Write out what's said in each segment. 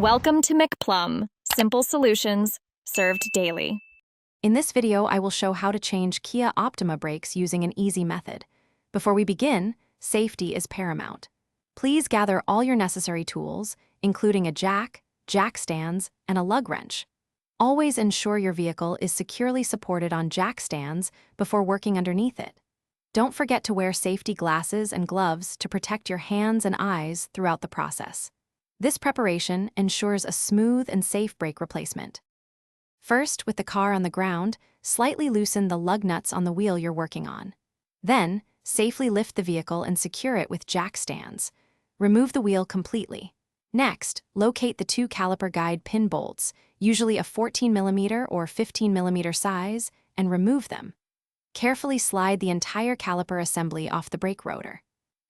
Welcome to McPlum, simple solutions served daily. In this video, I will show how to change Kia Optima brakes using an easy method. Before we begin, safety is paramount. Please gather all your necessary tools, including a jack stands, and a lug wrench. Always ensure your vehicle is securely supported on jack stands before working underneath it. Don't forget to wear safety glasses and gloves to protect your hands and eyes throughout the process. This preparation ensures a smooth and safe brake replacement. First, with the car on the ground, slightly loosen the lug nuts on the wheel you're working on. Then, safely lift the vehicle and secure it with jack stands. Remove the wheel completely. Next, locate the two caliper guide pin bolts, usually a 14mm or 15mm size, and remove them. Carefully slide the entire caliper assembly off the brake rotor.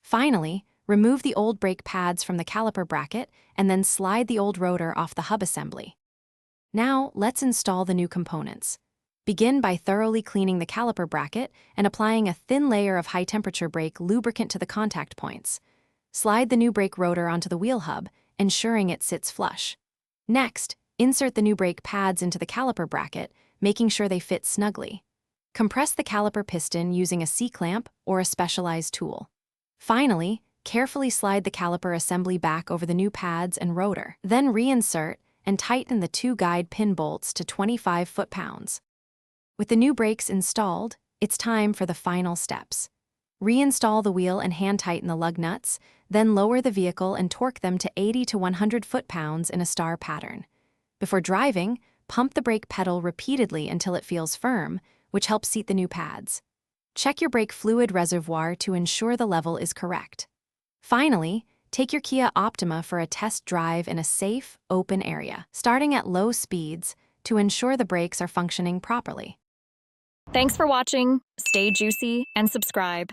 Finally, remove the old brake pads from the caliper bracket and then slide the old rotor off the hub assembly. Now, let's install the new components. Begin by thoroughly cleaning the caliper bracket and applying a thin layer of high-temperature brake lubricant to the contact points. Slide the new brake rotor onto the wheel hub, ensuring it sits flush. Next, insert the new brake pads into the caliper bracket, making sure they fit snugly. Compress the caliper piston using a C-clamp or a specialized tool. Finally, carefully slide the caliper assembly back over the new pads and rotor. Then reinsert and tighten the two guide pin bolts to 25 foot-pounds. With the new brakes installed, it's time for the final steps. Reinstall the wheel and hand-tighten the lug nuts, then lower the vehicle and torque them to 80 to 100 foot-pounds in a star pattern. Before driving, pump the brake pedal repeatedly until it feels firm, which helps seat the new pads. Check your brake fluid reservoir to ensure the level is correct. Finally, take your Kia Optima for a test drive in a safe, open area, starting at low speeds to ensure the brakes are functioning properly. Thanks for watching. Stay juicy and subscribe.